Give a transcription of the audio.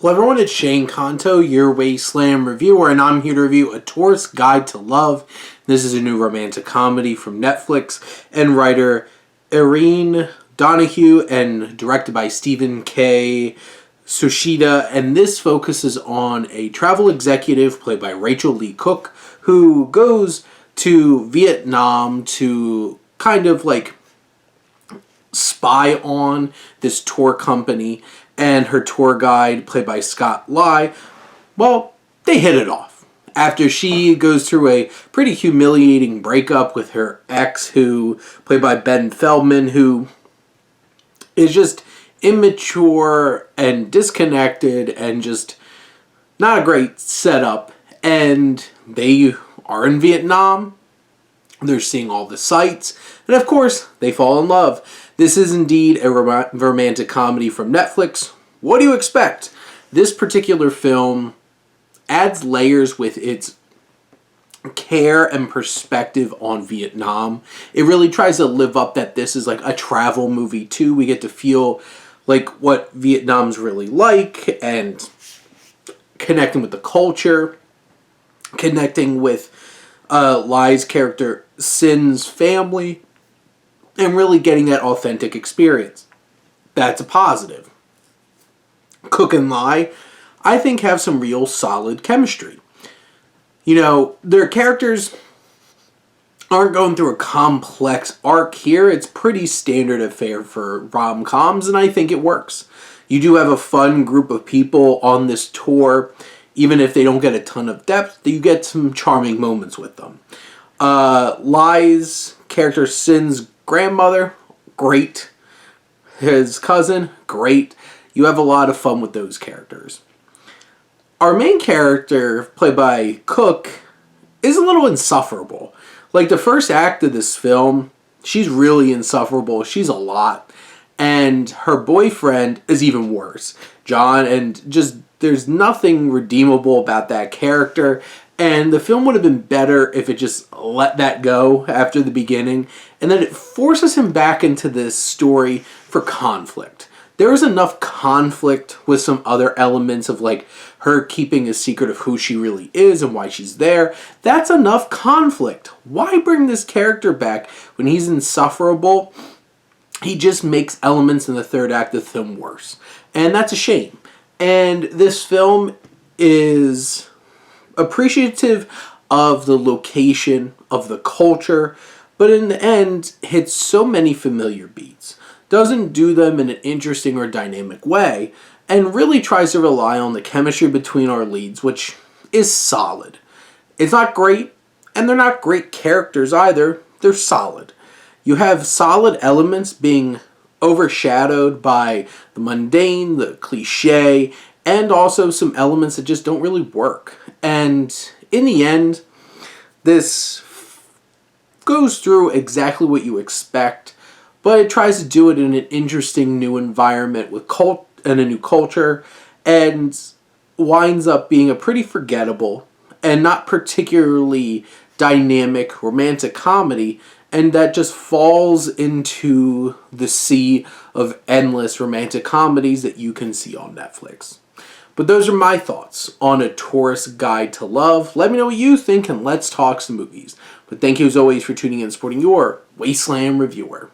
Hello everyone, it's Shane Kanto, your Wasteland reviewer, and I'm here to review A Tourist's Guide to Love. This is a new romantic comedy from Netflix and writer Erin Donahue and directed by Stephen K. Sushida, and this focuses on a travel executive played by Rachel Lee Cook who goes to Vietnam to kind of like spy on this tour company, and her tour guide, played by Scott Lai, well, they hit it off. After she goes through a pretty humiliating breakup with her ex, who, played by Ben Feldman, who is just immature and disconnected and just not a great setup. And they are in Vietnam. They're seeing all the sights. And of course, they fall in love. This is indeed a romantic comedy from Netflix. What do you expect? This particular film adds layers with its care and perspective on Vietnam. It really tries to live up that this is like a travel movie too. We get to feel like what Vietnam's really like and connecting with the culture, connecting with Lai's character Sin's family, and really getting that authentic experience. That's a positive. Cook and Lai, I think, have some real solid chemistry. You know, their characters aren't going through a complex arc here. It's pretty standard affair for rom-coms, and I think it works. You do have a fun group of people on this tour. Even if they don't get a ton of depth, you get some charming moments with them. Lai's character, Sin's grandmother, great. His cousin, great. You have a lot of fun with those characters. Our main character, played by Cook, is a little insufferable. Like, the first act of this film, she's really insufferable. She's a lot. And her boyfriend is even worse, John, and just there's nothing redeemable about that character. And the film would have been better if it just let that go after the beginning. And then it forces him back into this story for conflict. There is enough conflict with some other elements of like her keeping a secret of who she really is and why she's there. That's enough conflict. Why bring this character back when he's insufferable? He just makes elements in the third act of the film worse. And that's a shame. And this film is appreciative of the location, of the culture, but in the end hits so many familiar beats. Doesn't do them in an interesting or dynamic way, and really tries to rely on the chemistry between our leads, which is solid. It's not great, and they're not great characters either. They're solid. You have solid elements being overshadowed by the mundane, the cliche, and also some elements that just don't really work. And in the end, this goes through exactly what you expect, but it tries to do it in an interesting new environment with and a new culture, and winds up being a pretty forgettable and not particularly dynamic romantic comedy, and that just falls into the sea of endless romantic comedies that you can see on Netflix. But those are my thoughts on A Tourist's Guide to Love. Let me know what you think, and let's talk some movies. But thank you as always for tuning in and supporting your Wasteland reviewer.